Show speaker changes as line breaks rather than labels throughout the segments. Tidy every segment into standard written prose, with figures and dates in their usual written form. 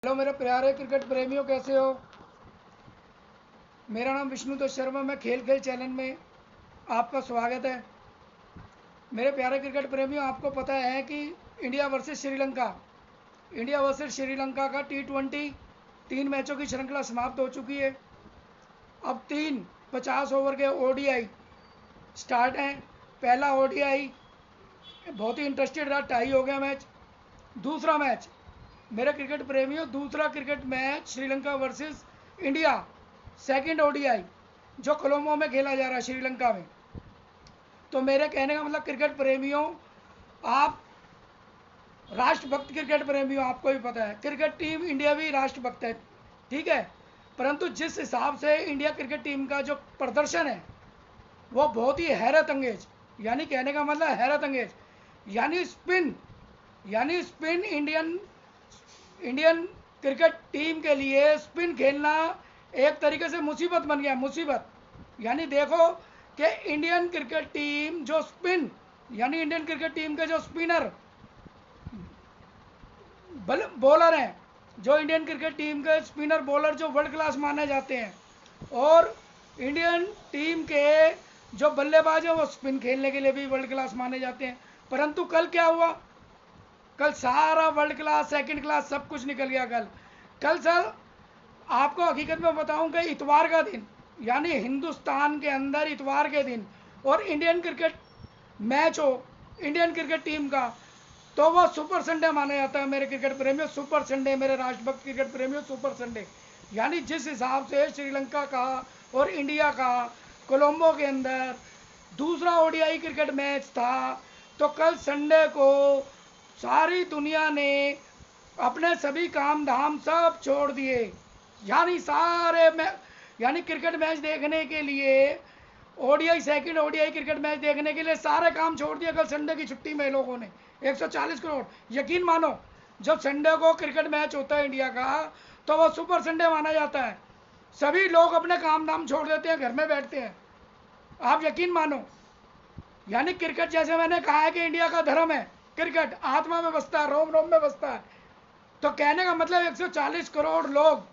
Hello मेरे प्यारे cricket प्रेमियों, कैसे हो। मेरा नाम विष्णुदत्त शर्मा, मैं खेल खेल चैनल में आपका स्वागत है। मेरे प्यारे क्रिकेट प्रेमियों, आपको पता है कि इंडिया वर्सेस श्रीलंका का T20 3 मैचों की श्रृंखला समाप्त हो चुकी है। अब 3 50 ओवर के ODI स्टार्ट हैं। पहला ODI बहुत ही इंटरेस्टेड रहा, टाई हो गया मैच। दूसरा मैच, मेरे क्रिकेट प्रेमियों, दूसरा cricket match Sri Lanka versus India, second ODI जो कोलंबो में खेला जा रहा है श्रीलंका में। तो मेरे कहने का मतलब क्रिकेट प्रेमियों, आप राष्ट्रभक्त क्रिकेट प्रेमियों, आपको भी पता है क्रिकेट टीम इंडिया भी राष्ट्रभक्त है, ठीक है। परंतु जिस हिसाब से इंडिया क्रिकेट टीम का जो प्रदर्शन है वो बहुत ही हैरत अंगेज, यानी कहने का मतलब हैरत अंगेज, यानी स्पिन इंडियन क्रिकेट टीम के लिए स्पिन खेलना एक तरीके से मुसीबत बन गया, मुसीबत। यानी देखो कि इंडियन क्रिकेट टीम जो स्पिन, यानी इंडियन क्रिकेट टीम के जो स्पिनर बॉलर हैं, जो इंडियन क्रिकेट टीम के स्पिनर बॉलर जो वर्ल्ड क्लास माने जाते हैं, और इंडियन टीम के जो बल्लेबाज हैं वो स्पिन खेलने के लिए भी वर्ल्ड क्लास माने जाते हैं। परंतु कल क्या हुआ, कल सारा वर्ल्ड क्लास, सेकंड क्लास सब कुछ निकल गया। कल सर आपको हकीकत में बताऊं कि इतवार का दिन, यानी हिंदुस्तान के अंदर इतवार के दिन, और इंडियन क्रिकेट मैच हो इंडियन क्रिकेट टीम का, तो वह सुपर संडे माना जाता है। मेरे क्रिकेट प्रेमियों, सुपर संडे, मेरे राष्ट्रभक्त क्रिकेट प्रेमियों, सुपर संडे। यानी जिस हिसाब से श्रीलंका का और इंडिया का कोलंबो के अंदर दूसरा ODI क्रिकेट मैच था, तो कल संडे को सारी दुनिया ने अपने सभी काम धाम सब छोड़ दिए, यानी यानी क्रिकेट मैच देखने के लिए, सेकंड ODI क्रिकेट मैच देखने के लिए सारे काम छोड़ दिए कल संडे की छुट्टी में लोगों ने। 140 करोड़, यकीन मानो, जब संडे को क्रिकेट मैच होता है इंडिया का, तो वह सुपर संडे माना जाता है। सभी लोग अपने काम धाम छोड़ देते हैं, घर में बैठते हैं, आप यकीन मानो। यानी क्रिकेट, जैसे मैंने कहा है कि इंडिया का धर्म है, क्रिकेट आत्मा में बसता है, रोम रोम में बसता है। तो कहने का मतलब 140 करोड़ लोग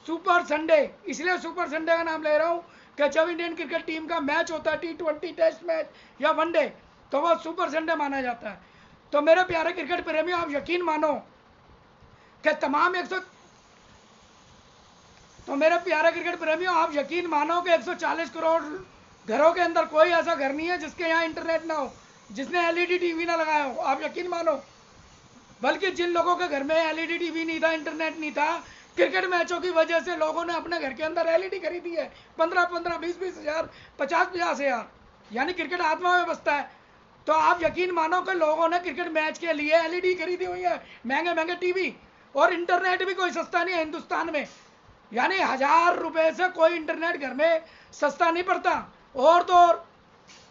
सुपर संडे, इसलिए सुपर संडे का नाम ले रहा हूँ कि जब इंडियन क्रिकेट टीम का मैच होता है, T20 टेस्ट मैच या वनडे, तो वह सुपर संडे माना जाता है। तो मेरे प्यारे क्रिकेट प्रेमियों, आप यकीन मानो कि तो मेरे प्यारे क्रिकेट प्रेमियों, आप यकीन मानो कि 140 करोड़ घरों के अंदर कोई ऐसा घर नहीं है जिसके यहाँ इंटरनेट ना हो, जिसने LED टीवी ना लगाया हो, आप यकीन मानो। बल्कि जिन लोगों के घर में LED टीवी नहीं था, इंटरनेट नहीं था, क्रिकेट मैचों की वजह से लोगों ने अपने घर के अंदर LED खरीदी है, 15-15, 20-20 हजार, 50-50 हजार। यानी क्रिकेट आत्मा में बसता है। तो आप यकीन मानो कि लोगों ने क्रिकेट मैच के लिए LED खरीदी हुई है, महंगे महंगे टीवी, और इंटरनेट भी कोई सस्ता नहीं है हिंदुस्तान में। यानी 1000 रुपए से कोई इंटरनेट घर में सस्ता नहीं पड़ता। और तो और,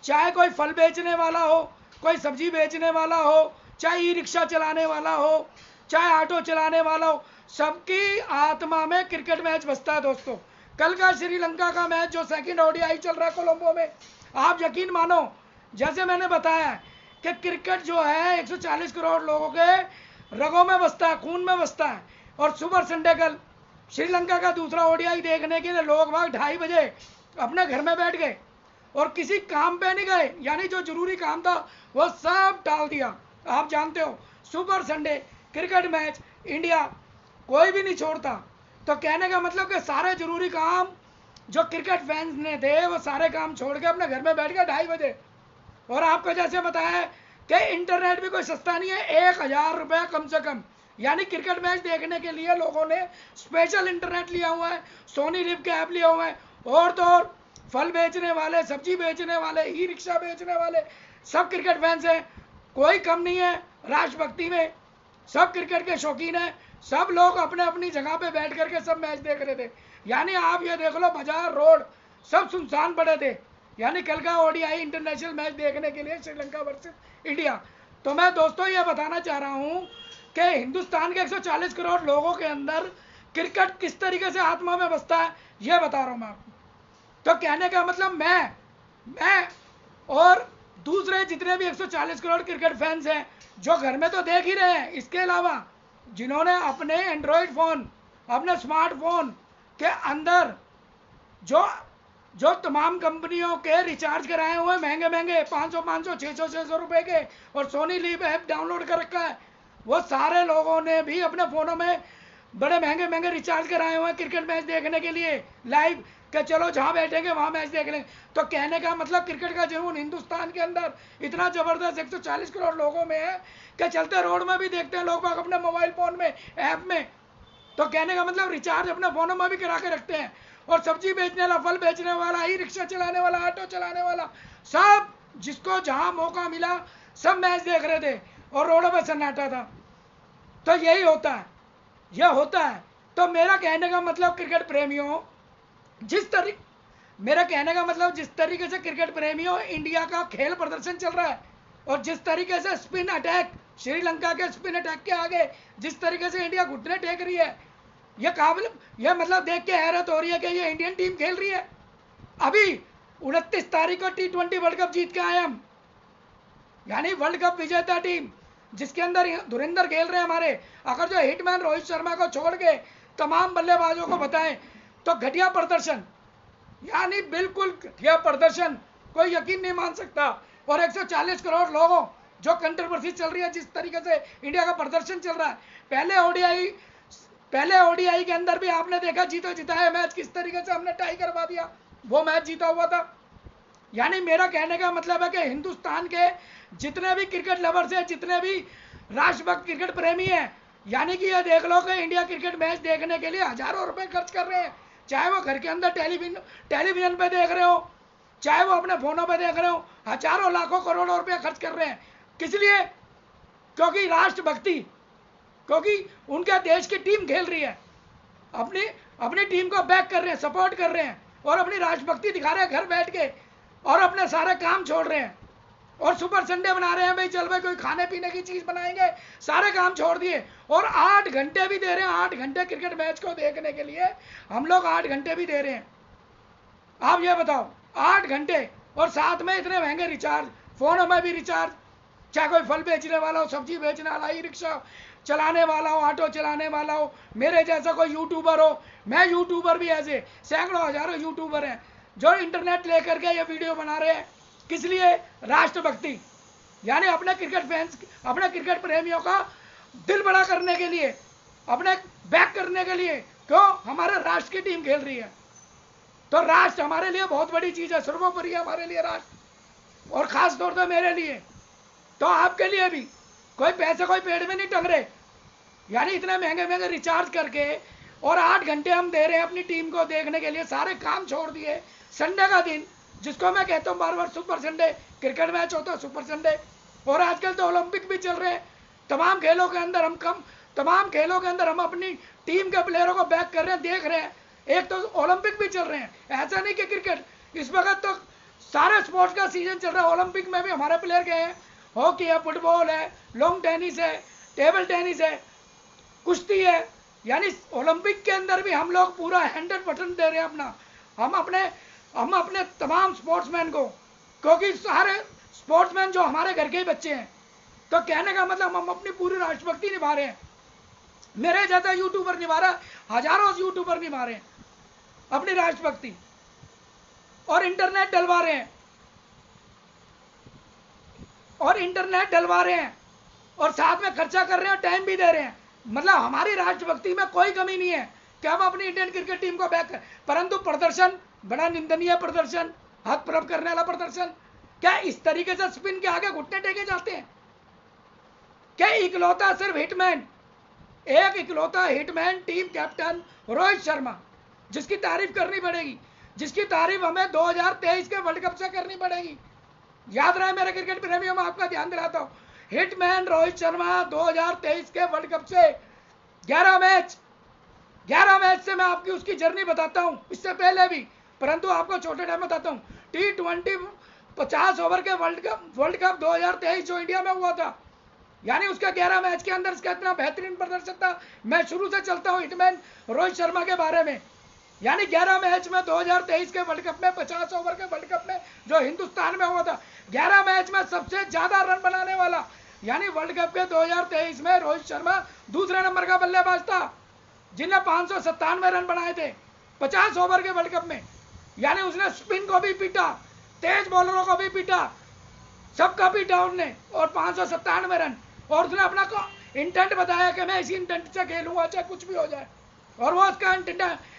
चाहे कोई फल बेचने वाला हो, कोई सब्जी बेचने वाला हो, चाहे ई-रिक्शा चलाने वाला हो, चाहे ऑटो चलाने वाला हो, सबकी आत्मा में क्रिकेट मैच बसता है। दोस्तों, कल का श्रीलंका का मैच जो सेकंड ODI चल रहा है कोलंबो में, आप यकीन मानो, जैसे मैंने बताया कि क्रिकेट जो है 140 करोड़ लोगों के रगों में बसता है, खून में बसता है। और सुपर संडे कल श्रीलंका का दूसरा ODI देखने के लिए लोग वहां 2:30 बजे अपने घर में बैठ गए और किसी काम पे नहीं गए, यानी जो जरूरी काम था वो सब टाल दिया। आप जानते हो, super Sunday cricket match India कोई भी नहीं छोड़ता। तो कहने का मतलब कि सारे जरूरी काम जो क्रिकेट फैंस ने थे, वो सारे काम छोड़ के अपने घर में बैठ गए 2:30 बजे। और आपको जैसे बताया कि इंटरनेट भी कोई सस्ता नहीं है, 1000 रुपये कम से कम। यानी क्रिकेट मैच देखने के लिए लोगों ने स्पेशल इंटरनेट लिया हुआ है, सोनी लिव के ऐप लिया हुआ है। और तो और, फल बेचने वाले, सब्जी बेचने वाले, ई-रिक्शा बेचने वाले, सब क्रिकेट फैंस हैं, कोई कम नहीं है राष्ट्रभक्ति में, सब क्रिकेट के शौकीन हैं। सब लोग अपने अपनी जगह पे बैठ करके सब मैच देख रहे थे। यानी आप ये देख लो, बाजार रोड सब सुनसान पड़े थे, यानी कल का ODI इंटरनेशनल मैच देखने के लिए श्रीलंका वर्सेस इंडिया। तो मैं दोस्तों ये बताना चाह रहा हूँ कि हिंदुस्तान के 140 करोड़ लोगों के अंदर क्रिकेट किस तरीके से आत्मा में बसता है, ये बता रहा हूँ मैं आपको। तो कहने का मतलब मैं और दूसरे जितने भी 140 करोड़ क्रिकेट फैंस हैं, जो घर में तो देख ही रहे हैं, इसके अलावा जिन्होंने अपने एंड्रॉयड फोन, अपने स्मार्टफोन के अंदर जो जो तमाम कंपनियों के रिचार्ज कराए हुए महंगे महंगे 500 500 600 रुपए के, और सोनी लिव ऐप डाउनलोड कर रखा है, वो सारे लोगों ने भी अपने फोनों में बड़े महंगे महंगे रिचार्ज कराए हुए हैं क्रिकेट मैच देखने के लिए लाइव, कि चलो जहां बैठेंगे वहां मैच देख लें। तो कहने का मतलब क्रिकेट का जुनून हिंदुस्तान के अंदर इतना जबरदस्त 140 करोड़ लोगों में है कि चलते रोड में भी देखते हैं लोग अपने मोबाइल फोन में, ऐप में। तो कहने का मतलब रिचार्ज अपने फोनों में भी करा के रखते हैं। और सब्जी बेचने वाला, फल बेचने वाला, ई रिक्शा चलाने वाला, ऑटो चलाने वाला, सब जिसको जहां मौका मिला सब मैच देख रहे थे और रोडों पर सन्नाटा था। तो यही होता है, यह होता है। तो मेरा कहने का मतलब क्रिकेट प्रेमियों, मेरा कहने का मतलब जिस तरीके से क्रिकेट प्रेमियों इंडिया का खेल प्रदर्शन चल रहा है, और जिस तरीके से स्पिन अटैक, श्रीलंका के स्पिन अटैक के आगे जिस तरीके से इंडिया घुटने टेक रही है, यह मतलब देख के हैरत हो रही है कि ये इंडियन टीम खेल रही है। अभी 29 तारीख को T20 वर्ल्ड कप जीत के आए हम, यानी वर्ल्ड कप विजेता टीम, जिसके अंदर धुरंधर खेल रहे हैं हमारे। अगर जो हिटमैन रोहित शर्मा को छोड़ के तमाम बल्लेबाजों को बताएं तो घटिया प्रदर्शन, यानी बिल्कुल घटिया प्रदर्शन, कोई यकीन नहीं मान सकता। और 140 करोड़ लोगों, जो कंट्रोवर्सी चल रही है, जिस तरीके से इंडिया का प्रदर्शन चल रहा है, पहले ओडीआई के अंदर भी आपने देखा जीतो जिताया मैच किस तरीके से हमने टाई करवा दिया, वो मैच जीता हुआ था। यानी मेरा कहने का मतलब है कि हिंदुस्तान के जितने भी क्रिकेट लवर्स हैं, जितने भी राष्ट्रभक्त क्रिकेट प्रेमी हैं, यानी कि ये देख लो कि इंडिया क्रिकेट मैच देखने के लिए हजारों रुपए खर्च कर रहे हैं, चाहे वो घर के अंदर टेलीविजन पे देख रहे हो, चाहे वो अपने फोनों पे देख रहे हो, हजारों लाखों करोड़ों रुपए खर्च कर रहे हैं। किस लिए? क्योंकि राष्ट्रभक्ति, क्योंकि उनके देश की टीम खेल रही है, अपनी अपनी टीम को बैक कर रहे हैं, सपोर्ट कर रहे हैं, और अपनी राष्ट्रभक्ति दिखा रहे हैं घर बैठ के, और अपने सारे काम छोड़ रहे हैं, और सुपर संडे बना रहे हैं, भाई चल भाई कोई खाने पीने की चीज बनाएंगे, सारे काम छोड़ दिए, और 8 घंटे भी दे रहे हैं, 8 घंटे क्रिकेट मैच को देखने के लिए हम लोग 8 घंटे भी दे रहे हैं। आप ये बताओ, 8 घंटे, और साथ में इतने महंगे रिचार्ज, फोनों में भी रिचार्ज, चाहे कोई फल बेचने वाला हो, सब्जी बेचने वाला, ई रिक्शा चलाने वाला हो, ऑटो चलाने वाला हो, मेरे जैसा कोई यूट्यूबर हो, मैं यूट्यूबर भी, ऐसे सैकड़ों हजारों यूट्यूबर हैं जो इंटरनेट लेकर के ये वीडियो बना रहे हैं। किस लिए? राष्ट्रभक्ति, यानी अपने क्रिकेट फैंस, अपने क्रिकेट प्रेमियों का दिल बड़ा करने के लिए, अपने बैक करने के लिए। क्यों? हमारे राष्ट्र की टीम खेल रही है, तो राष्ट्र हमारे लिए बहुत बड़ी चीज है, सर्वोपरि है हमारे लिए राष्ट्र, और खास तौर पर मेरे लिए, तो आपके लिए भी। कोई पैसे कोई पेड़ में नहीं टंग रहे, यानी इतने महंगे महंगे रिचार्ज करके, और 8 घंटे हम दे रहे हैं अपनी टीम को देखने के लिए, सारे काम छोड़ दिए, संडे का दिन, जिसको मैं कहता हूँ बार बार सुपर संडे, क्रिकेट मैच होता है सुपर संडे, और आजकल तो ओलंपिक भी चल रहे हैं, तमाम खेलों के अंदर हम अपनी टीम के प्लेयरों को बैक कर रहे हैं, देख रहे हैं। एक तो ओलंपिक भी चल रहे हैं, ऐसा नहीं कि क्रिकेट, इस वक्त तो सारे स्पोर्ट्स का सीजन चल रहा है। ओलंपिक में भी हमारे प्लेयर गए हैं, हॉकी है, फुटबॉल है, लॉन्ग टेनिस है, टेबल टेनिस है, कुश्ती है, यानी ओलंपिक के अंदर भी हम लोग पूरा 100% दे रहे हैं अपना, हम अपने तमाम स्पोर्ट्समैन को, क्योंकि सारे स्पोर्ट्समैन जो हमारे घर के ही बच्चे हैं। तो कहने का मतलब हम अपनी पूरी राष्ट्रभक्ति निभा रहे हैं, मेरे जैसा यूट्यूबर निभा रहा है, हजारों यूट्यूबर निभा रहे हैं अपनी राष्ट्रभक्ति, और इंटरनेट डलवा रहे हैं, और साथ में खर्चा कर रहे हैं, टाइम भी दे रहे हैं। मतलब हमारी राष्ट्रभक्ति में कोई कमी नहीं है कि हम अपनी इंडियन क्रिकेट टीम को बैक करें, परंतु प्रदर्शन बड़ा निंदनीय प्रदर्शन, हद प्रभ करने वाला प्रदर्शन। क्या इस तरीके से स्पिन के आगे घुटने टेके जाते हैं? क्या इकलौता सिर्फ हिटमैन, एक इकलौता hitman team captain Rohit Sharma, जिसकी तारीफ करनी पड़ेगी, जिसकी तारीफ हमें 2023 के वर्ल्ड कप से करनी पड़ेगी। याद रहे मेरे क्रिकेट प्रेमियों, में आपका ध्यान दिलाता हूं, हिटमैन रोहित शर्मा 2023 के वर्ल्ड कप से 11 मैच से मैं आपकी उसकी जर्नी बताता हूं, इससे पहले भी, परंतु आपको छोटे टाइम बताता हूं। T20 50 ओवर के वर्ल्ड कप 2023 जो इंडिया में हुआ था, यानी उसका 11 मैच के अंदर इसका इतना बेहतरीन प्रदर्शन था। मैं शुरू से चलता हूं हिटमैन रोहित शर्मा के बारे में, यानी 11 मैच में 2023 के वर्ल्ड कप में, 50 ओवर के वर्ल्ड कप में जो हिंदुस्तान में हुआ था, 11 मैच में सबसे ज्यादा रन बनाने वाला, यानी वर्ल्ड कप के 2023 में रोहित शर्मा दूसरे नंबर का बल्लेबाज था जिसने 597 रन बनाए थे 50 ओवर के वर्ल्ड कप में। यानी उसने स्पिन को भी पीटा, तेज बॉलरों को भी पीटा, सबका पीटा उसने, और 597 रन। और उसने अपना इंटेंट बताया कि मैं इसी इंटेंट से खेलूंगा चाहे कुछ भी हो जाए, और वो उसका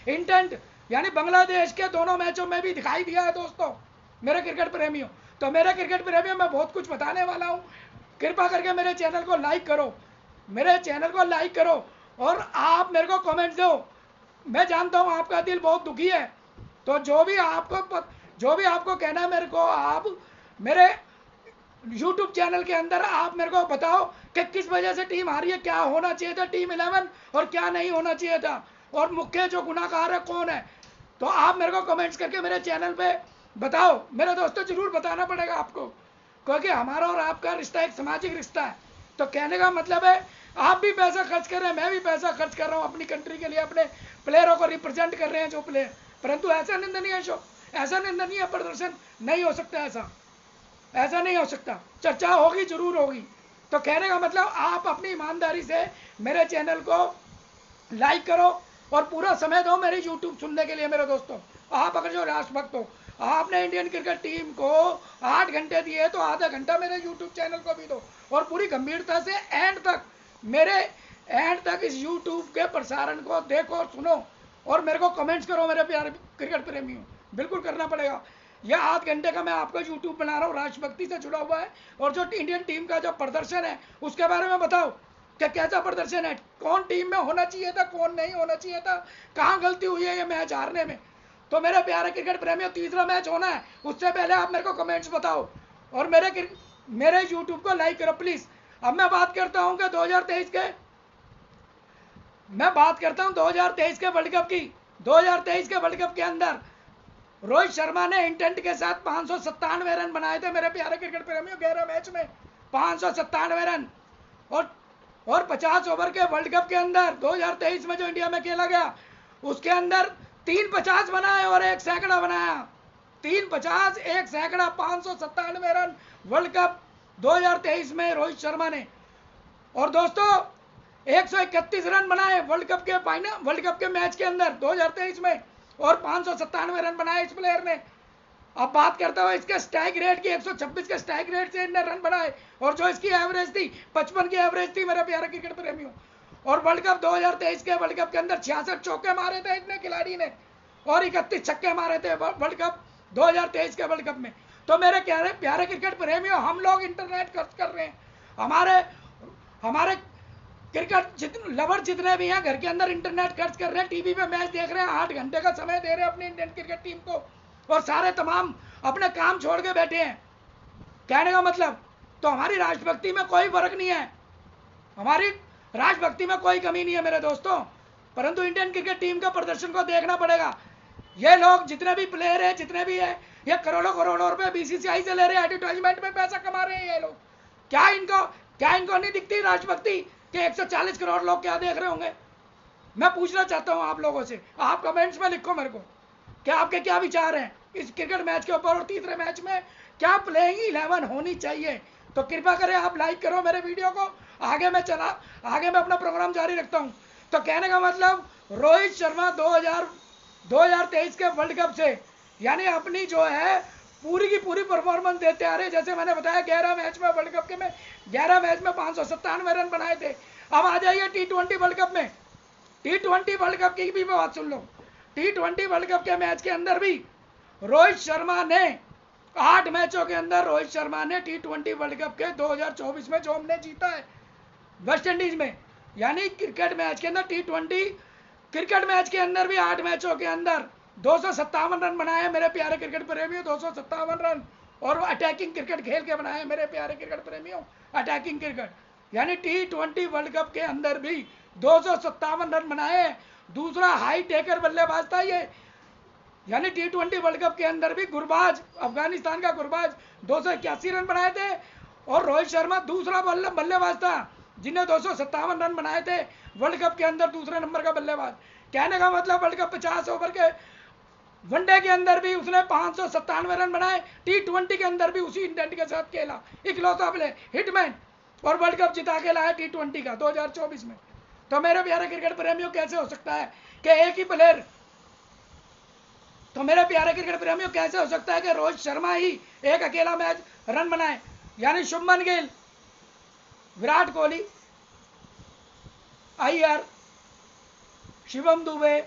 इंटेंट यानी बांग्लादेश के दोनों मैचों में भी दिखाई दिया है दोस्तों मेरे क्रिकेट प्रेमियों। तो मेरे क्रिकेट प्रेमियों मैं बहुत कुछ बताने वाला हूँ, कृपा करके मेरे चैनल को लाइक करो, मेरे चैनल को लाइक करो, और आप मेरे को कमेंट दो। मैं जानता हूँ आपका दिल बहुत दुखी है, तो जो भी आपको कहना है मेरे को, आप मेरे YouTube चैनल के अंदर आप मेरे को बताओ कि किस वजह से टीम हारी है, क्या होना चाहिए था टीम 11 और क्या नहीं होना चाहिए था, और मुख्य जो गुनाहगार है कौन है। तो आप मेरे को कमेंट्स करके मेरे चैनल पे बताओ मेरे दोस्तों, जरूर बताना पड़ेगा आपको, क्योंकि हमारा और आपका रिश्ता एक सामाजिक रिश्ता है। तो कहने का मतलब है आप भी पैसा खर्च कर रहे हैं, मैं भी पैसा खर्च कर रहा हूँ अपनी कंट्री के लिए, अपने प्लेयरों को रिप्रेजेंट कर रहे हैं जो प्लेयर, परंतु ऐसा निंदनीय शो, ऐसा निंदनीय प्रदर्शन नहीं हो सकता, ऐसा नहीं हो सकता। चर्चा होगी, जरूर होगी। तो कहने का मतलब आप अपनी ईमानदारी से मेरे चैनल को लाइक करो और पूरा समय दो मेरी यूट्यूब सुनने के लिए मेरे दोस्तों। आप अगर जो राष्ट्रभक्त हो, आपने इंडियन क्रिकेट टीम को 8 घंटे दिए तो आधा घंटा मेरे यूट्यूब चैनल को भी दो, और पूरी गंभीरता से एंड तक इस यूट्यूब के प्रसारण को देखो और सुनो, और मेरे को कमेंट्स करो मेरे प्यारे क्रिकेट प्रेमियों, बिल्कुल करना पड़ेगा। यह आध घंटे का मैं आपका यूट्यूब बना रहा हूँ, राष्ट्रभक्ति से जुड़ा हुआ है, और जो इंडियन टीम का जो प्रदर्शन है उसके बारे में बताओ कि कैसा प्रदर्शन है, कौन टीम में होना चाहिए था, कौन नहीं होना चाहिए था, कहाँ गलती हुई है ये मैच हारने में। तो मेरे प्यारे क्रिकेट प्रेमियों, तीसरा मैच होना है, उससे पहले आप मेरे को कमेंट्स बताओ और मेरे यूट्यूब को लाइक करो प्लीज। अब मैं बात करता हूँ कि 2023 के वर्ल्ड कप की। 2023 के वर्ल्ड कप के अंदर रोहित शर्मा ने इंटेंट के साथ 597 रन बनाए थे मेरे प्यारे क्रिकेट प्रेमियों, 11 मैच में 597 रन, और 50 ओवर के वर्ल्ड कप के अंदर 2023 में जो इंडिया में खेला गया उसके अंदर 3 50 बनाए और 1 सैकड़ा बनाया। 3 50 1 सैकड़ा, 597 रन वर्ल्ड कप 2023 में रोहित शर्मा ने। और दोस्तों 131 रन बनाए वर्ल्ड कप के मैच के अंदर 2023 में, और 597 रन बनाए इस प्लेयर ने। अब बात करता हूँ इसके स्ट्राइक रेट की, 126 के स्ट्राइक रेट से इन्हें रन बनाए, और जो इसकी एवरेज थी 55 की एवरेज थी मेरे प्यारे क्रिकेट प्रेमियों। और वर्ल्ड कप 2023 के वर्ल्ड कप के अंदर 66 चौके मारे थे इतने खिलाड़ी ने, और 31 छक्के मारे थे वर्ल्ड कप 2023 के वर्ल्ड कप में। तो मेरे प्यारे क्रिकेट प्रेमियों, हम लोग इंटरनेट खर्च कर रहे हैं, हमारे क्रिकेट लवर जितने भी हैं घर के अंदर इंटरनेट खर्च कर रहे हैं, टीवी पे मैच देख रहे हैं, 8 घंटे का समय दे रहे हैं अपनी इंडियन क्रिकेट टीम को, और सारे तमाम अपने काम छोड़ के बैठे हैं। कहने का मतलब, तो हमारी राष्ट्रभक्ति में कोई फर्क नहीं है, हमारी राष्ट्रभक्ति में कोई कमी नहीं है मेरे दोस्तों, परंतु इंडियन क्रिकेट टीम का प्रदर्शन को देखना पड़ेगा। ये लोग जितने भी प्लेयर है, जितने भी है, ये करोड़ों रुपए बीसीसीआई से ले रहे हैं, एडवर्टाइजमेंट में पैसा कमा रहे हैं ये लोग। क्या इनको नहीं दिखती राष्ट्रभक्ति कि 140 करोड़ लोग क्या देख रहे होंगे? मैं पूछना चाहता हूं आप लोगों से, आप कमेंट्स में लिखो मेरे को कि आपके क्या विचार हैं इस क्रिकेट मैच के ऊपर, और तीसरे मैच में क्या प्लेइंग 11 होनी चाहिए। तो कृपा करें आप लाइक करो मेरे वीडियो को, आगे मैं अपना प्रोग्राम जारी रखता हूं। तो कहने का मतलब, रोहित शर्मा 2023 के वर्ल्ड कप से यानी अपनी जो है पूरी की पूरी परफॉर्मेंस देते आ रहे। जैसे मैंने बताया 11 मैच में वर्ल्ड कप के में 11 मैच में 597 रन बनाए थे। अब आ जाइए T20 वर्ल्ड कप में, T20 वर्ल्ड कप की भी बात सुन लो। T20 वर्ल्ड कप के मैच के अंदर भी रोहित शर्मा ने 8 मैचों के अंदर रोहित शर्मा ने T20 वर्ल्ड कप के 2024 में जो हमने जीता है वेस्ट इंडीज में, यानी क्रिकेट मैच के अंदर T20 क्रिकेट मैच के अंदर भी 8 मैचों के अंदर 257 रन बनाए मेरे प्यारे क्रिकेट प्रेमियों, 257 रन, और अटैकिंग क्रिकेट खेल के बनाए मेरे प्यारे क्रिकेट प्रेमियों, अटैकिंग क्रिकेट। यानी T20 वर्ल्ड कप के अंदर भी 257 रन बनाए। दूसरा हाई टेकर बल्लेबाज था ये, यानी T20 वर्ल्ड कप के अंदर भी गुरबाज, अफगानिस्तान का गुरबाज 281 रन बनाए थे, और रोहित शर्मा दूसरा बल्लेबाज था जिन्हें 257 रन बनाए थे वर्ल्ड कप के अंदर, दूसरे नंबर का बल्लेबाज। कहने का मतलब वर्ल्ड कप 50 ओवर के वनडे के अंदर भी उसने 597 रन बनाए, T20 के अंदर भी उसी इंटेंट के साथ खेला, इकलौता प्ले हिटमैन। और वर्ल्ड कप जिता के लाया T20 का 2024 में। तो मेरे प्यारे क्रिकेट प्रेमियों कैसे हो सकता है कि एक ही प्लेयर, तो मेरे प्यारे क्रिकेट प्रेमियों कैसे हो सकता है कि रोहित शर्मा ही एक अकेला मैच रन बनाए, यानी शुभमन गिल, विराट कोहली, अय्यर, शिवम दुबे,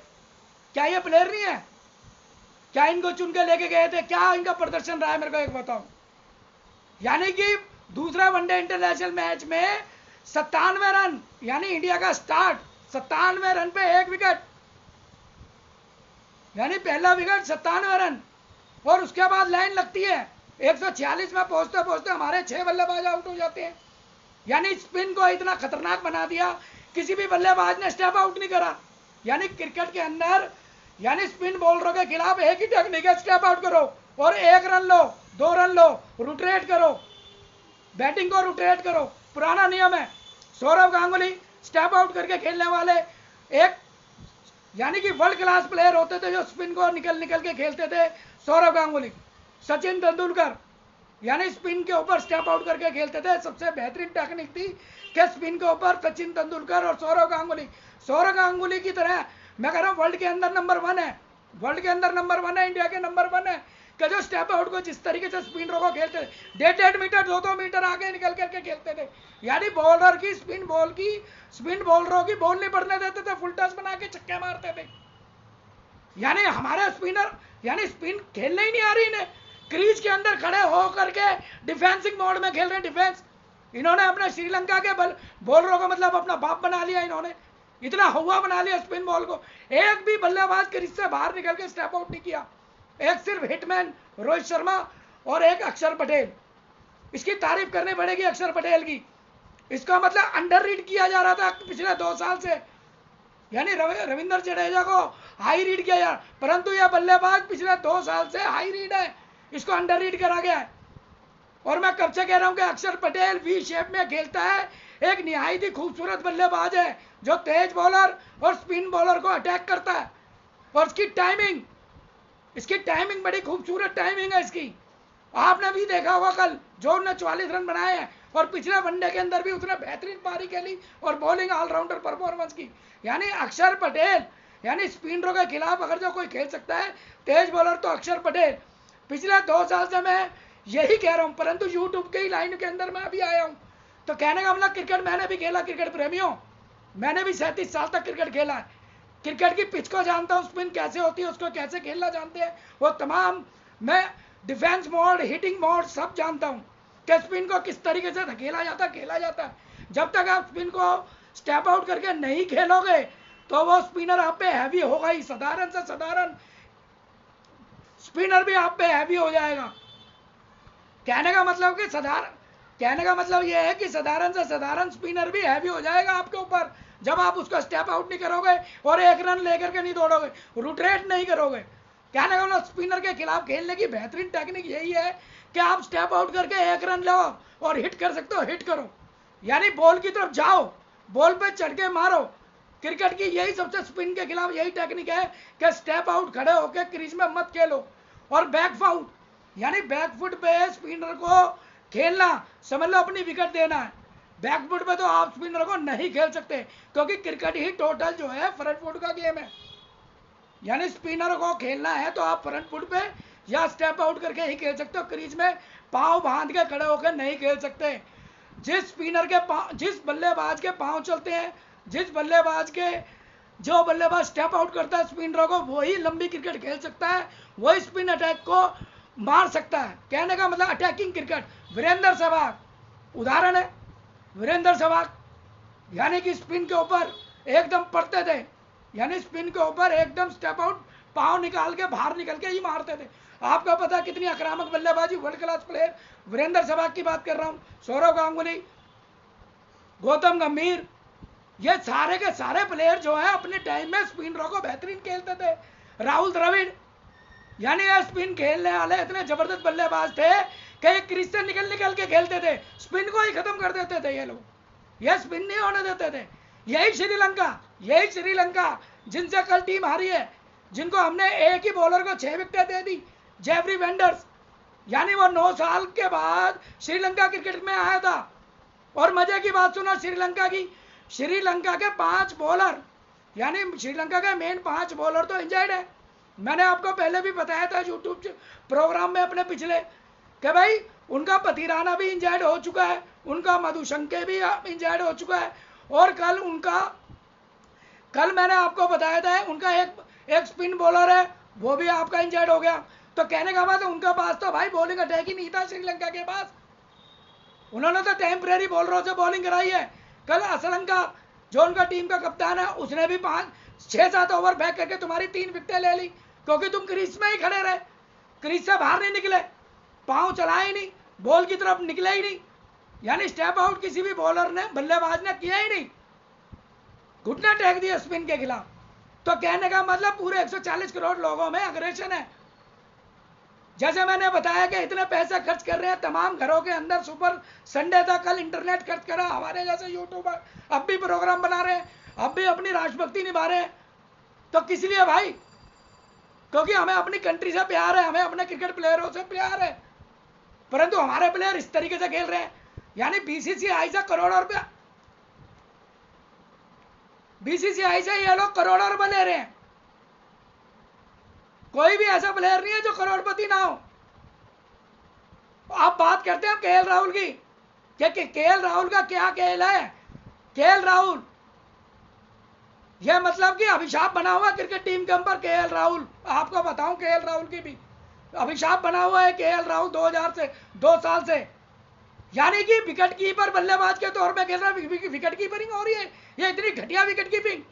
क्या ये प्लेयर नहीं है? क्या इनको चुन के लेके गए थे? क्या इनका प्रदर्शन रहा है मेरे को एक बताओ। यानी कि दूसरा वनडे इंटरनेशनल मैच में 97 रन, यानी इंडिया का स्टार्ट 97 रन पे 1 विकेट, यानी पहला विकेट 97 रन, और उसके बाद लाइन लगती है 146 में पहुंचते पहुंचते हमारे 6 बल्लेबाज आउट हो जाते हैं। यानी स्पिन को इतना खतरनाक बना दिया, किसी भी बल्लेबाज ने स्टेप आउट नहीं करा। यानी क्रिकेट के अंदर, यानी स्पिन बॉलरों के खिलाफ एक ही टेक्निक है, स्टेप आउट करो और 1 रन लो, 2 रन लो, रोटेट करो, बैटिंग को रोटेट करो, पुराना नियम है। सौरव गांगुली स्टेप आउट करके खेलने वाले एक, यानी कि वर्ल्ड क्लास प्लेयर होते थे जो स्पिन को निकल निकल के खेलते थे, सौरव गांगुली। सचिन तेंदुलकर यानी स्पिन के ऊपर स्टेप आउट करके खेलते थे, सबसे बेहतरीन टेक्निक थी कि स्पिन के ऊपर सचिन तेंदुलकर और सौरव गांगुली। सौरव गांगुली की तरह मैं कह रहा हूँ वर्ल्ड के अंदर नंबर 1 है, वर्ल्ड के अंदर नंबर 1 है, इंडिया के नंबर 1 है कि जो स्टेप आउट को जिस तरीके से स्पिनरों को खेलते थे, 1.5 मीटर 2-2 मीटर आगे निकल करके खेलते थे। यानी बॉलर की स्पिन बॉलरों की बॉल नहीं पड़ने देते थे, फुल टॉस बना के छक्के मारते थे। यानी हमारे स्पिनर, यानी स्पिन खेलने ही नहीं आ रही इन्हें, क्रीज के अंदर खड़े हो करके डिफेंसिंग मोड में खेल रहे हैं, डिफेंस। इन्होंने अपने श्रीलंका के बॉलरों को मतलब अपना बाप बना लिया, इन्होंने इतना हुआ बना लिया स्पिन बॉल को। एक भी बल्लेबाज क्रीज से बाहर निकल के स्टेप आउट नहीं किया, एक सिर्फ हिटमैन रोहित शर्मा और एक अक्षर पटेल। इसकी तारीफ करनी पड़ेगी अक्षर पटेल की, इसका मतलब अंडर रीड किया जा रहा था पिछले 2 साल से, यानी रविंद्र जडेजा को हाई रीड किया यार, परंतु यह बल्लेबाज पिछले 2 साल से हाई रीड है, इसको अंडर रीड करा गया है। और मैं कब से कह रहा हूं कि अक्षर पटेल वी शेप में खेलता है, एक निहायत ही खूबसूरत बल्लेबाज है जो तेज बॉलर और स्पिन बॉलर को अटैक करता है। और इसकी टाइमिंग बड़ी खूबसूरत टाइमिंग है इसकी। आपने भी देखा होगा कल जो ने 44 रन बनाए हैं, और पिछले वनडे के अंदर भी उसने बेहतरीन पारी खेली और बॉलिंग ऑलराउंडर परफॉर्मेंस की। यानी अक्षर पटेल, यानी स्पिनरों के खिलाफ अगर जो कोई खेल सकता है तेज बॉलर तो अक्षर पटेल। पिछले 2 साल से मैं यही कह रहा हूं, परंतु यूट्यूब के ही लाइन के अंदर मैं अभी आया हूं, तो कहने का मतलब क्रिकेट मैंने भी खेला, क्रिकेट प्रेमियों मैंने भी 37 साल तक क्रिकेट खेला है, क्रिकेट की पिच को जानता हूं, स्पिन कैसे होती है उसको कैसे खेलना जानते हैं वो तमाम, मैं डिफेंस मोड हिटिंग मोड सब जानता हूं कि स्पिन को किस तरीके से खेला जाता है। जब तक आप स्पिन को स्टेप आउट करके नहीं खेलोगे तो वो स्पिनर आप पे हैवी होगा ही, साधारण से साधारण स्पिनर भी आप पे हैवी हो जाएगा। कहने का मतलब यह है कि साधारण से साधारण स्पिनर भी हैवी हो जाएगा आपके ऊपर जब आप उसका स्टेप आउट नहीं करोगे और 1 रन लेकर के नहीं दौड़ोगे, रोटेट नहीं करोगे। कहने का मतलब स्पिनर के खिलाफ खेलने की बेहतरीन टेक्निक यही है कि आप स्टेप आउट करके 1 रन लो और हिट कर सकते हो, हिट करो, यानी बॉल की तरफ जाओ, बॉल पे चढ़ के मारो। क्रिकेट की यही सबसे स्पिन के खिलाफ यही टेक्निक है कि स्टेप आउट खड़े होकर क्रीज में मत खेलो, और बैक फुट यानी बैकफुट पे स्पिनर को खेलना, समझ लो अपनी विकेट देना है। बैकफुट पे तो आप स्पिनर को नहीं खेल सकते, क्योंकि क्रिकेट ही टोटल जो है फ्रंट फुट का गेम है। यानी स्पिनर को खेलना है तो आप फ्रंट फुट पे या स्टेप आउट करके ही खेल सकते हो, क्रीज में पांव बांध के खड़े होकर नहीं खेल सकते। जिस बल्लेबाज के पांव चलते हैं, जो बल्लेबाज स्टेप आउट करता है स्पिनरों को, वही लंबी क्रिकेट खेल सकता है, वही स्पिन अटैक को मार सकता है। कहने का मतलब अटैकिंग क्रिकेट। वीरेंद्र सहवाग उदाहरण है, वीरेंद्र सहवाग यानी कि स्पिन के ऊपर एकदम पड़ते थे, यानी स्पिन के ऊपर एकदम स्टेप आउट पांव निकाल के बाहर निकल के ही मारते थे। आपको पता कितनी आक्रामक बल्लेबाजी, world class player Virender Sehwag की बात कर रहा हूं, सौरव गांगुली, गौतम गंभीर, ये सारे के सारे प्लेयर जो है अपने टाइम में स्पिनरों को बेहतरीन खेलते थे। राहुल द्रविड़ यानी ये स्पिन खेलने वाले इतने जबरदस्त बल्लेबाज थे कि क्रीज से निकल के खेलते थे, स्पिन को ही खत्म कर देते थे ये लोग, ये स्पिन नहीं होने देते थे। यही श्रीलंका जिनसे कल टीम हारी है, जिनको हमने एक ही बॉलर को 6 विकेटें दे दी, जेफरी वेंडर्स, यानी वो 9 साल के बाद श्रीलंका क्रिकेट में आया था, और मजे की बात सुनो श्रीलंका की, श्रीलंका के 5 बॉलर, यानी श्रीलंका के मेन 5 बॉलर तो इंजर्ड है। मैंने आपको पहले भी बताया था यूट्यूब प्रोग्राम में अपने पिछले, कि भाई उनका पतिराना भी इंजर्ड हो चुका है, उनका मधुशंके भी इंजर्ड हो चुका है, और कल मैंने आपको बताया था उनका एक स्पिन बॉलर है वो भी आपका इंजर्ड हो गया। तो कहने का मतलब उनका पास तो भाई बॉलिंग अटैक ही नहीं था श्रीलंका के पास, उन्होंने तो टेम्परेरी बॉलरों से बॉलिंग कराई है। कल असलम का जो उनका टीम का कप्तान है उसने भी 5-6-7 ओवर फेंक करके तुम्हारी 3 विकेटें ले ली, क्योंकि तुम क्रीज में ही खड़े रहे, क्रीज से बाहर नहीं निकले, पांव चलाए ही नहीं, बॉल की तरफ निकले ही नहीं, यानी स्टेप आउट किसी भी बॉलर ने बल्लेबाज ने किया ही नहीं, घुटने टेक दिए स्पिन के खिलाफ। तो कहने का मतलब पूरे 140 करोड़ लोगों में अग्रेशन है। जैसे मैंने बताया कि इतने पैसे खर्च कर रहे हैं तमाम घरों के अंदर, सुपर संडे था कल इंटरनेट खर्च करा, हमारे जैसे यूट्यूबर अब भी प्रोग्राम बना रहे हैं, अब भी अपनी राष्ट्रभक्ति निभा रहे हैं। तो किस लिए भाई? क्योंकि हमें अपनी कंट्री से प्यार है, हमें अपने क्रिकेट प्लेयरों से प्यार है, परंतु हमारे प्लेयर इस तरीके से खेल रहे हैं, यानी बीसीसीआई से करोड़ों रुपया, बीसीसीआई से ये लोग करोड़ों रुपए ले रहे हैं। कोई भी ऐसा प्लेयर नहीं है जो करोड़पति ना हो। आप बात करते हैं केएल राहुल की, केएल राहुल का क्या खेल है? केएल राहुल यह मतलब कि अभिशाप बना हुआ क्रिकेट टीम के ऊपर केएल राहुल। आपको बताऊं केएल राहुल की भी अभिशाप बना हुआ है केएल राहुल 2 साल से, यानी कि विकेट कीपर बल्लेबाज के तौर पे खेल रहा है, विकेट कीपिंग हो रही है, ये इतनी घटिया विकेट कीपिंग।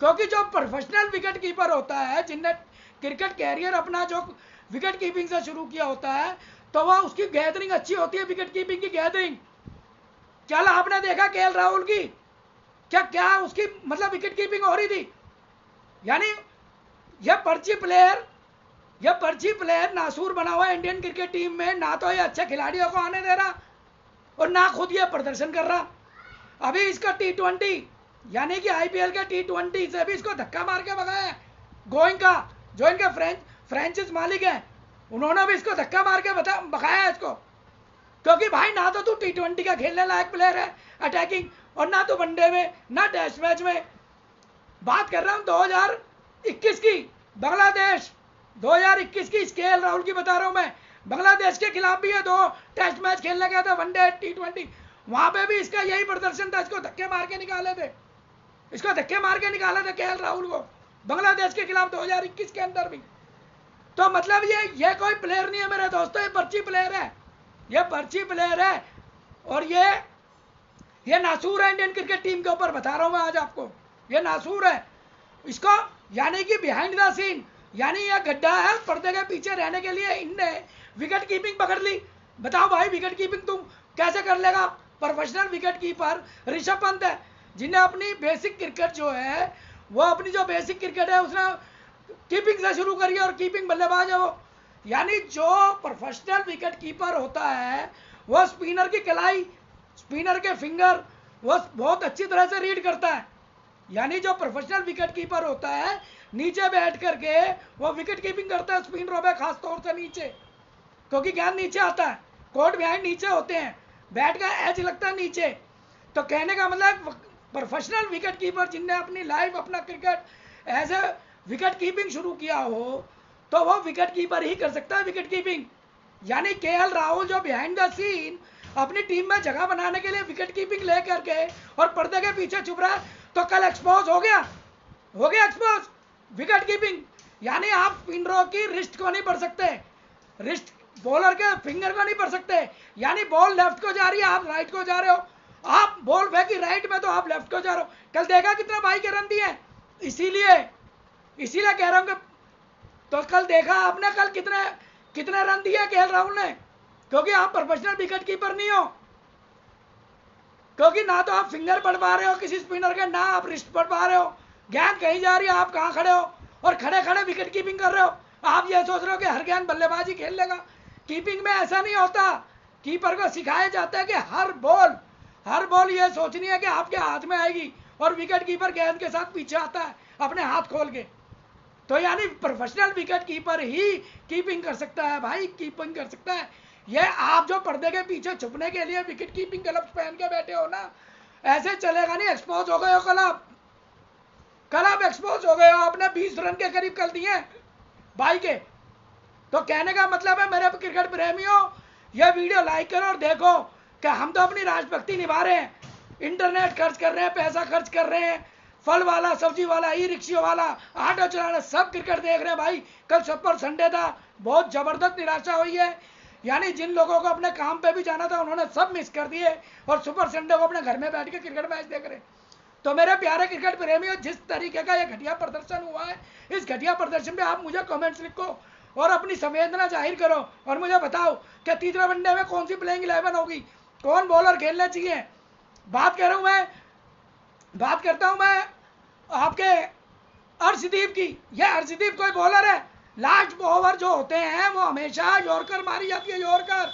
क्योंकि जो प्रोफेशनल विकेट कीपर होता है, जिनने क्रिकेट कैरियर अपना जो विकेट कीपिंग से शुरू किया होता है, तो वह उसकी गैदरिंग अच्छी होती है, विकेट कीपिंग की गैदरिंग। चल आपने देखा केएल राहुल की क्या उसकी मतलब विकेट कीपिंग हो रही थी? यानी यह पर्ची प्लेयर नासूर बना हुआ है इंडियन क्रिकेट टीम में, ना तो ये अच्छे खिलाड़ियों को आने दे रहा और ना खुद ये प्रदर्शन कर रहा। अभी इसका T20 यानी कि आईपीएल के T20 से भी इसको धक्का मार के भगाया है। गोइंग का जो इनके फ्रेंचाइज मालिक हैं, उन्होंने भी इसको धक्का मार के भगाया है इसको, क्योंकि भाई ना तो तू T20 का खेलने लायक प्लेयर है अटैकिंग, और ना तो वनडे में ना टेस्ट मैच में। बात कर रहा हूं 2021 की, बांग्लादेश 2021 की केएल राहुल की बता रहा हूं मैं। बांग्लादेश के खिलाफ भी ये 2 टेस्ट मैच खेलने गया था, वनडे T20, वहां पे भी इसका यही प्रदर्शन था, इसको धक्के मार के निकाले थे, केएल राहुल को बांग्लादेश के खिलाफ 2021 के अंदर भी। तो मतलब ये कोई प्लेयर नहीं है मेरे दोस्तों, ये पर्ची प्लेयर है, ये पर्ची प्लेयर है, और ये नासूर है इंडियन क्रिकेट टीम के ऊपर। बता रहा हूं मैं आज आपको, ये नासूर है इसको, यानी कि बिहाइंड द सीन, यानी यह गड्ढा है पर्दे के पीछे रहने के लिए इनने विकेट कीपिंग पकड़ ली। बताओ भाई विकेट कीपिंग तुम कैसे कर लेगा? Professional wicket keeper Rishabh Pant है, जिन्हें अपनी बेसिक क्रिकेट जो है, वो अपनी जो बेसिक क्रिकेट है उसने कीपिंग से शुरू करी है, और कीपिंग बल्लेबाज है वो। यानी जो प्रोफेशनल विकेट कीपर होता है वो स्पिनर की कलाई, स्पिनर के फिंगर वो बहुत अच्छी तरह से रीड करता है। यानी जो प्रोफेशनल विकेट कीपर होता है नीचे बैठ करके वो विकेट कीपिंग करता है स्पिनरों पे, खास तौर से नीचे, क्योंकि गेंद नीचे आता है, कोर्ट बिहाइंड नीचे होते हैं, बैट का एज लगता है नीचे। तो कहने का मतलब प्रोफेशनल विकेट कीपर जिनने अपनी लाइफ अपना cricket as a wicket keeping शुरू किया हो, तो वो विकेट कीपर ही कर सकता है विकेट कीपिंग। यानी केएल राहुल जो बिहाइंड द सीन अपनी टीम में जगह बनाने के लिए विकेट कीपिंग ले करके और पर्दे के पीछे छुप रहा है, तो कल एक्सपोज हो गया एक्सपोज विकेट कीपिंग। यानी आप स्पिनरों की रिस्ट को नहीं पढ़ सकते, रिस्ट बॉलर के फिंगर को नहीं पढ़ सकते। यानी बॉल लेफ्ट को जा रही है, आप राइट को जा रहे हो, आप बॉल फेंकी राइट में तो आप लेफ्ट को जा रहे हो। कल देखा कितना भाई के रन दिए, इसीलिए कह रहा हूं कि, तो कल देखा आपने कल कितने रन दिए केएल राहुल ने, क्योंकि आप प्रोफेशनल विकेट कीपर नहीं हो, क्योंकि ना तो आप फिंगर पढ़ पा रहे हो किसी स्पिनर के, ना आप रिस्ट पढ़ पा रहे हो, गेंद कहीं जा रही है, आप कहाँ खड़े हो, और खड़े खड़े विकेट कीपिंग कर रहे हो। आप ये सोच रहे हो कि हर गेंद बल्लेबाजी खेल लेगा। कीपिंग में ऐसा नहीं होता, कीपर को सिखाया जाता है कि हर बॉल ये सोचनी है कि आपके हाथ में आएगी, और विकेट कीपर गेंद के साथ पीछे आता है अपने हाथ खोल के। तो यानी प्रोफेशनल विकेट कीपर ही कीपिंग कर सकता है भाई, कीपिंग कर सकता है। ये आप जो पर्दे के पीछे छुपने के लिए विकेट कीपिंग ग्लव्स पहन के बैठे हो ना, ऐसे चलेगा नहीं। एक्सपोज हो गए हो कल आप एक्सपोज हो गए हो। आपने 20 रन के करीब कर दिए भाई के। तो कहने का मतलब है मेरे क्रिकेट प्रेमियों, ये वीडियो लाइक करो और देखो कि हम तो अपनी राजभक्ति निभा रहे हैं, इंटरनेट खर्च कर रहे हैं, पैसा खर्च कर रहे हैं, फल वाला, सब्जी वाला, ई रिक्शा वाला, ऑटो चलाना, सब क्रिकेट देख रहे हैं भाई। कल सुपर संडे था, बहुत जबरदस्त निराशा हुई है। यानी जिन लोगों को अपने काम पे भी जाना था उन्होंने सब मिस कर दिए और सुपर संडे को अपने घर में बैठ के क्रिकेट मैच देख रहे हैं। तो मेरे प्यारे क्रिकेट प्रेमियों, जिस तरीके का ये घटिया प्रदर्शन हुआ है, इस घटिया प्रदर्शन पे आप मुझे कमेंट्स लिखो और अपनी संवेदना जाहिर करो और मुझे बताओ कि तीसरे वनडे में कौन सी प्लेइंग 11 होगी, कौन बॉलर खेलने चाहिए। बात करता हूं मैं आपके अर्शदीप की। यह अर्शदीप कोई बॉलर है? लास्ट ओवर जो होते हैं वो हमेशा यॉर्कर मारी जाती है, यॉर्कर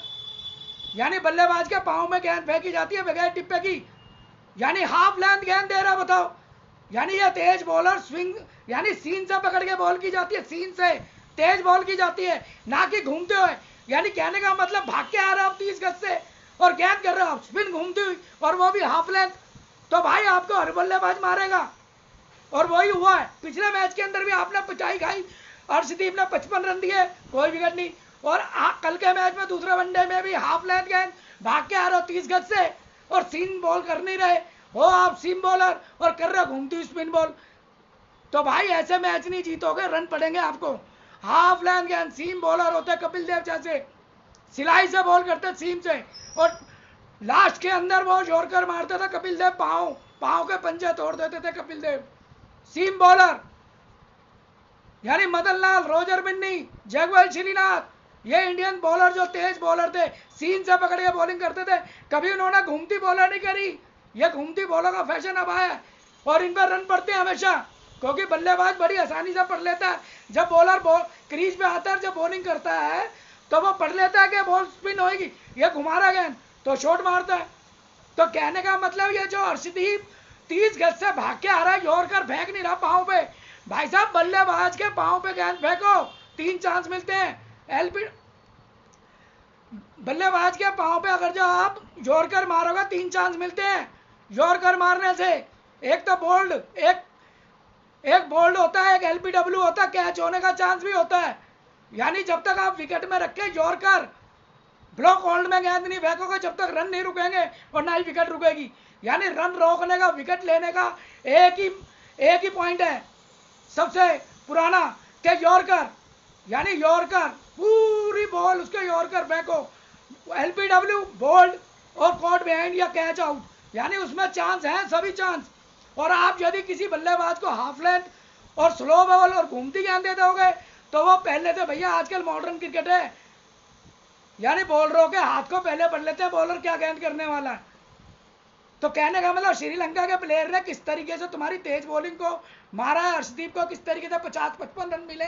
यानी बल्लेबाज के पांव में गेंद फेंकी जाती है बगैर टिप्पे की, यानी हाफ लेंथ गेंद दे रहा। बताओ, यानी ये तेज बॉलर स्विंग यानी सीन से पकड़ के बॉल की जाती है, सीन से तेज बॉल की जाती है, ना कि घूमते हुए। यानी कहने का मतलब भाग के आ रहे हो आप 30 गज से और गेंद कर रहे हो आप स्पिन घूमती हुई, और वो भी हाफ लेंथ। तो भाई आपको हर बल्लेबाज मारेगा और वही हुआ है। पिछले मैच के अंदर भी आपने पिटाई खाई, अर्शदीप ने 55 रन दिए, कोई विकेट नहीं। और कल के मैच में दूसरे वनडे में भी हाफ लेंथ गेंद भाग के आ रहे हो 30 गज से और सीम बॉल कर नहीं रहे हो आप, सीम बॉलर, और कर रहे हो घूमती हुई स्पिन बॉल। तो भाई ऐसे मैच नहीं जीतोगे, रन पड़ेंगे आपको। हाफ लेंथ गेंद सीम बॉलर होते कपिल देव जैसे, सिलाई से बॉल करते सीम से, और लास्ट के अंदर वो यॉर्कर मारते थे कपिल देव, पांव के पंजे तोड़ देते थे कपिल देव। सीम बॉलर यानी मदन लाल, रोजर बिन्नी, जगवल श्रीनाथ, ये इंडियन बॉलर जो तेज बॉलर थे, सीन से पकड़ के बॉलिंग करते थे। कभी उन्होंने घूमती बॉलर नहीं करी। ये घूमती बॉलर का फैशन अब आया है और इन पर रन पड़ते हैं हमेशा, क्योंकि बल्लेबाज बड़ी आसानी से पढ़ लेता है। जब बॉलर क्रीज पे आता है, जब बॉलिंग करता है तो वो पढ़ लेता है कि बॉल स्पिन होगी, ये घुमा रहा गेंद तो शॉट मारता है। तो कहने का मतलब ये जो अर्शदीप 30 गज से भाग के आ रहा है, यॉर्कर फेंक नहीं रहा पाँव पे। भाई साहब, बल्लेबाज के पाँव पे गेंद फेंको, 3 चांस मिलते हैं। एलपी बल्लेबाज के पाँव पे अगर जो आप यॉर्कर मारोगे 3 चांस मिलते हैं। यॉर्कर मारने से एक तो बोल्ड, एक बोल्ड होता है, एक एलपीडब्ल्यू होता है, कैच होने का चांस भी होता है। यानी जब तक आप विकेट में रखे यॉर्कर, ब्लॉक होल्ड में गेंद नहीं फेंकोगे, जब तक रन नहीं रुकेंगे और ना ही विकेट रुकेगी। यानी रन रोकने का, विकेट लेने का एक ही पॉइंट है सबसे पुराना, कि यॉर्कर, यानी यॉर्कर पूरी बॉल उसके यॉर्कर फेंको, एलपीडब्ल्यू बोल्ड और कॉट बिहाइंड या कैच आउट, यानी उसमें चांस है, सभी चांस। और आप यदि किसी बल्लेबाज को हाफ लेंथ और स्लो बॉल और घूमती गेंद दे दोगे तो वो पहले से, भैया आजकल मॉडर्न क्रिकेट है, यानी बॉलरों के हाथ को पहले पढ़ लेते हैं बॉलर क्या गेंद करने वाला है। तो कहने का मतलब श्रीलंका के प्लेयर ने किस तरीके से तुम्हारी तेज बॉलिंग को मारा है, अर्शदीप को किस तरीके से 50-55 रन मिले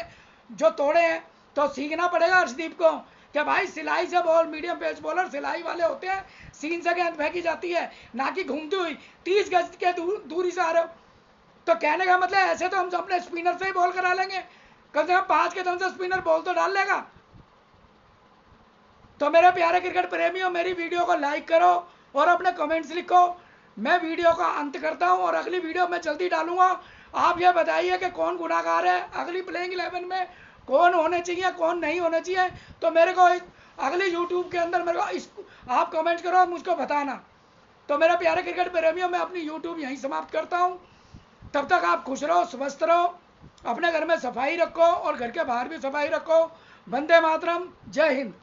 जो तोड़े हैं। तो सीखना पड़ेगा अर्शदीप को कि भाई सिलाई से बॉल, मीडियम पेस बॉलर सिलाई वाले होते हैं, सीन से गेंद फेंकी जाती है, ना कि घूमती हुई 30 गज के दूरी से आ रहे हो। तो कहने का मतलब ऐसे तो हम अपने स्पिनर से ही बॉल करा लेंगे, कम से कम 5 के दम से स्पिनर बॉल तो डाल लेगा। तो मेरे प्यारे क्रिकेट प्रेमियों, मेरी वीडियो को लाइक करो और अपने कमेंट्स लिखो। मैं वीडियो का अंत करता हूं और अगली वीडियो मैं जल्दी डालूंगा। आप ये बताइए कि कौन गुनाहगार है, अगली प्लेइंग 11 में कौन होने चाहिए, कौन नहीं होने चाहिए। तो मेरे को अगली यूट्यूब के अंदर मेरे को आप कमेंट करो और मुझको बताना। तो मेरे प्यारे क्रिकेट प्रेमियों, मैं अपनी यूट्यूब यहीं समाप्त करता हूँ। तब तक आप खुश रहो, स्वस्थ रहो, अपने घर में सफाई रखो और घर के बाहर भी सफाई रखो। वंदे मातरम, जय हिंद।